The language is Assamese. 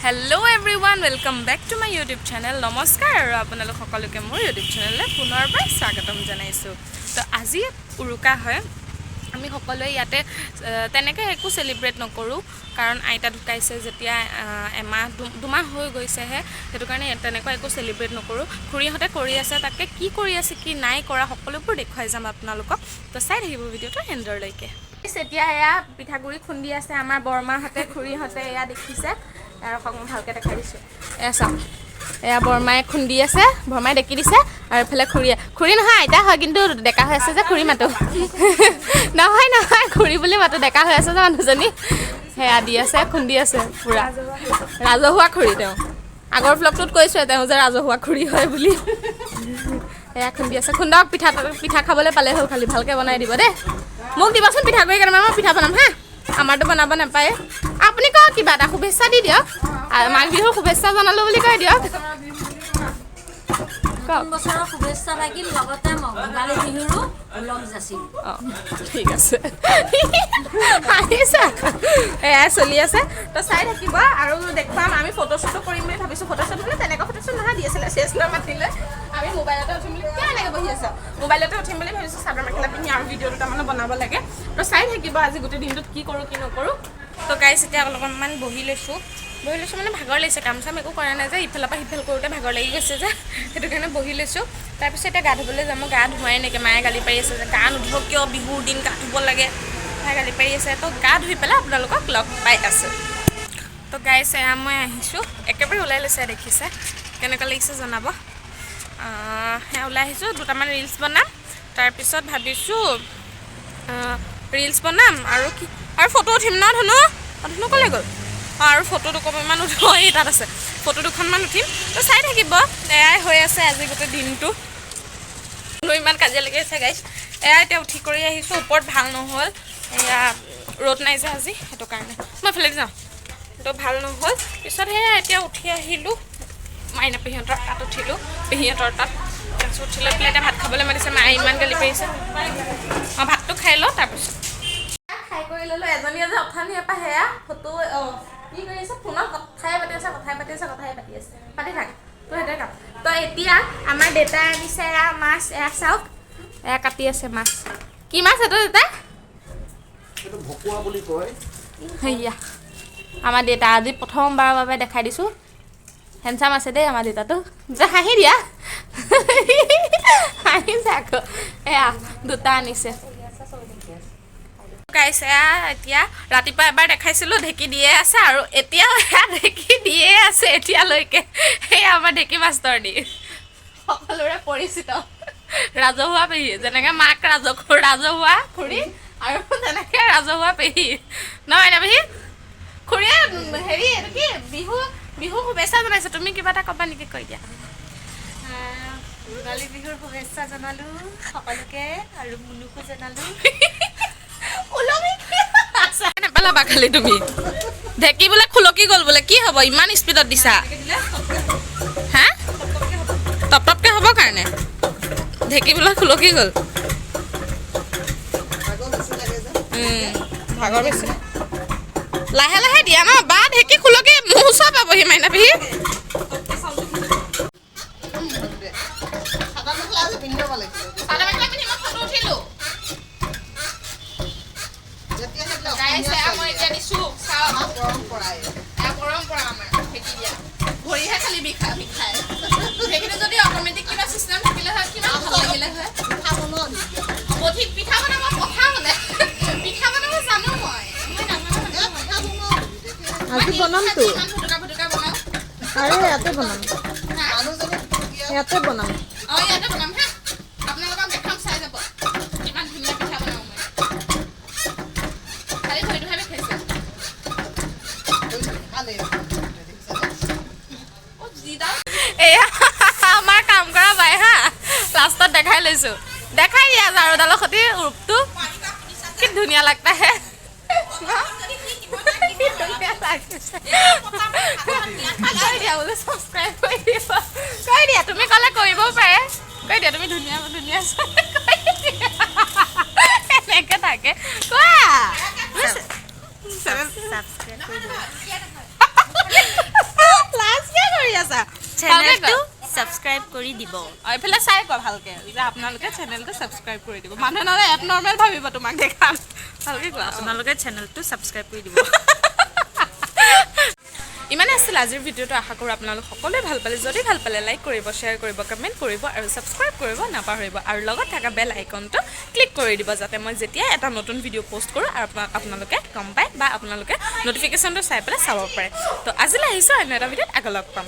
Hello everyone, welcome back to my YouTube channel. Namaskar aru apnalok সকলোকে মোৰ YouTube channel le পুনৰবাৰ স্বাগতম জনাইছো। তো আজি উৰুকা হয়। আমি সকলোৱে ইয়াতে তেনেকৈ একো সেলিব্ৰেট নকৰো কাৰণ আইতা ঢুকাইছে যেতিয়া এমাহ দুমাহ হৈ গৈছেহে সেইটো কাৰণে তেনেকৈ একো সেলিব্ৰেট নকৰো। খুৰীহঁতে কৰি আছে তাকে কি কৰি আছে কি নাই কৰা সকলোবোৰ দেখুৱাই যাম আপোনালোকক। তো চাই থাকিব ভিডিওটো এন্ডৰলৈকে। এতিয়া এয়া পিঠাগুৰি খুন্দি আছে আমাৰ বৰমাহঁতে খুৰীহঁতে এয়া দেখিছে আৰু ভালকৈ দেখাই দিছোঁ এয়া চাওক এয়া বৰমায়ে খুন্দি আছে বৰমায়ে দেখি দিছে আৰু এফালে খুৰী নহয় আইতা হয় কিন্তু ডেকা হৈ আছে যে খুৰী মাতো নহয় নহয় খুৰী বুলি মাতো ডেকা হৈ আছে যে মানুহজনী সেয়া দি আছে খুন্দি আছে পুৰা ৰাজহুৱা খুৰী তেওঁ আগৰ ব্লগটোত কৈছোঁ তেওঁ যে ৰাজহুৱা খুৰী হয় বুলি এয়া খুন্দি আছে খুন্দক পিঠা খাবলৈ পালে হ'ল খালি ভালকৈ বনাই দিব দেই মোক দিবাচোন পিঠাগুৰি কেইটামান মই পিঠা বনাম হা আমাৰতো বনাব নাপায় আপুনি কওক কিবা এটা শুভেচ্ছা দি দিয়ক মাঘ বিহুৰ শুভেচ্ছা জনালো বুলি কৈ দিয়ক বছৰৰ শুভেচ্ছা লাগিল লগতে ভোগালী বিহুৰো লগ যাচিল ঠিক আছে এয়া চলি আছে তো চাই থাকিব আৰু দেখুৱাম আমি ফটোশ্বুটো কৰিম বুলি ভাবিছোঁ ফটোশ্বুট বুলি তেনেকুৱা ফটোশ্বুট নহয় দি আছিলে চেষ্টাৰ মাতিলে আমি মোবাইলতে উঠিম বুলি কিয় এনেকৈ বহি আছোঁ মোবাইলতে উঠিম বুলি ভাবিছোঁ চাদৰ মেখেলা পিন্ধি আৰু ভিডিঅ' দুটামানো বনাব লাগে তো চাই থাকিব আজি গোটেই দিনটোত কি কৰোঁ কি নকৰোঁ তো গাইছ এতিয়া অলপমান বহি লৈছোঁ মানে ভাগৰ লাগিছে কাম চাম একো কৰা নাই যে ইফালৰ পৰা সিফাল কৰোঁতে ভাগৰ লাগি গৈছে যে সেইটো কাৰণে বহি লৈছোঁ তাৰপিছত এতিয়া গা ধুবলৈ যাম মই গা ধুৱাই নাইকিয়া মায়ে গালি পাৰি আছে যে গা নুধুব কিয় বিহুৰ দিন গা ধুব লাগে মায়ে গালি পাৰি আছে তো গা ধুই পেলাই আপোনালোকক লগ পাই আছোঁ তো গাইছ এয়া মই আহিছোঁ একেবাৰে ওলাই লৈছে দেখিছে কেনেকুৱা লাগিছে জনাব সেয়া ওলাই আহিছোঁ দুটামান ৰিলছ বনাম তাৰপিছত ভাবিছোঁ ৰিলছ বনাম আৰু কি আৰু ফটো উঠিম ন ধুনু ধুনু ক'লৈ গ'ল আৰু ফটো দুকপিমান উঠিব এই তাত আছে ফটো দুখনমান উঠিম তো চাই থাকিব এয়াই হৈ আছে আজি গোটেই দিনটো ইমান কাজিয়া লাগি আছে গাইছ এয়া এতিয়া উঠি কৰি আহিছোঁ ওপৰত ভাল নহ'ল এয়া ৰ'দ নাই যে আজি সেইটো কাৰণে মই এফালে যাওঁ তো ভাল নহ'ল পিছত সেয়া এতিয়া উঠি আহিলোঁ মাইনা পেহীহঁতৰ তাত উঠিলোঁ পেহীহঁতৰ তাত তাৰপিছত উঠি লৈ পেলাই এতিয়া ভাত খাবলৈ মাতিছে মায়ে ইমান গালি পাৰিছে মই ভাতটো খাই লওঁ তাৰপিছত খাই কৰি ল'লোঁ এজনী যে অথানিৰ পৰা সেয়া ফটো কি কৰি আছে ফোনত কথাই পাতি আছে পাতি থাক তো সেইটোৱে কাম তো এতিয়া আমাৰ দেউতাই আনিছে এয়া মাছ এয়া চাওক এয়া কাটি আছে মাছ কি মাছ এইটো দেউতা এইটো ভকুৱা বুলি কয় সেয়া আমাৰ দেউতা আজি প্ৰথমবাৰৰ বাবে দেখাই দিছোঁ হেণ্ডচাম আছে দেই আমাৰ দেউতাটো যে হাঁহি দিয়া হাঁহিছে আকৌ এয়া দুটা আনিছে গাইছে এতিয়া ৰাতিপুৱা এবাৰ দেখাইছিলোঁ ঢেঁকী দিয়ে আছে আৰু এতিয়াও এয়া ঢেঁকী দিয়ে আছে এতিয়ালৈকে সেয়া আমাৰ ঢেঁকী মাষ্টৰ দি সকলোৰে পৰিচিত ৰাজহুৱা পেহী যেনেকৈ মাক ৰাজহুৱা খুৰী আৰু তেনেকৈ ৰাজহুৱা পেহী নহয় নে পেহী খুৰীয়ে হেৰি এইটো কি বিহু শুভেচ্ছা জনাইছে তুমি কিবা এটা ক'বা নেকি কৈ দিয়া ভোগালী বিহুৰ শুভেচ্ছা জনালোঁ সকলোকে আৰু মুনুকো জনালোঁ নেপেলাবা খালি তুমি ঢেঁকী বোলে খুলকি গ'ল বোলে কি হ'ব ইমান স্পীডত দিছা হা টপটপকৈ হ'ব কাৰণে ঢেঁকী বোলে খুলকি গ'ল ভাগৰ বেছি লাহে লাহে দিয়া ন বা ঢেঁকী খুলকি মোৰ ওচৰ পাবহি মাইনা পেহী ভৰিহে খালি বিষায় সেইখিনি যদি অট'মেটিক কিবা চিষ্টেম থাকিলে হয় কিমান ভাল লাগিলে হয় পিঠা বনাব কথা মানে পিঠা বনাব জানো মই আজি বনামতো ফুটুকা বনাওঁ আৰে ইয়াতে বনাম ইয়াতে বনাম অঁ ইয়াতে বনাম হা আপোনালোকক দেখাম চাই যাব ইমান ধুনীয়া পিঠা বনাওঁ মই খালি ভৰিটোহে বিষাইছে এয়া আমাৰ কাম কৰা বাই হা লাষ্টত দেখাই লৈছোঁ দেখাই দিয়া ঝাৰুডালৰ সৈতে ৰূপটো কি ধুনীয়া লাগতা হে কৈ দিয়া তুমি ক'লে কৰিবও পাৰে কৈ দিয়া তুমি ধুনীয়া এনেকৈ থাকে কোৱা চেনেলটো সাবস্ক্ৰাইব কৰি দিব এইফালে চাই কোৱা ভালকে যে আপোনালোকে চেনেলটো ছাবস্ক্ৰাইব কৰি দিব মানুহে নহ'লে এপ নৰ্মেল ভাবিব তোমাক দেখা ভালকে কোৱা আপোনালোকে চেনেলটো সাবস্ক্ৰাইব কৰি দিব ইমানে আছিল আজিৰ ভিডিঅ'টো আশা কৰোঁ আপোনালোক সকলোৱে ভাল পালে যদি ভাল পালে লাইক কৰিব শ্বেয়াৰ কৰিব কমেণ্ট কৰিব আৰু ছাবস্ক্ৰাইব কৰিব নাপাহৰিব আৰু লগত থকা বেল আইকনটো ক্লিক কৰি দিব যাতে মই যেতিয়া এটা নতুন ভিডিঅ' পষ্ট কৰোঁ আৰু আপোনালোকে গম পায় বা আপোনালোকে ন'টিফিকেশ্যনটো চাই পেলাই চাব পাৰে তো আজিলৈ আহিছোঁ অন্য এটা ভিডিঅ'ত আকৌ লগ পাম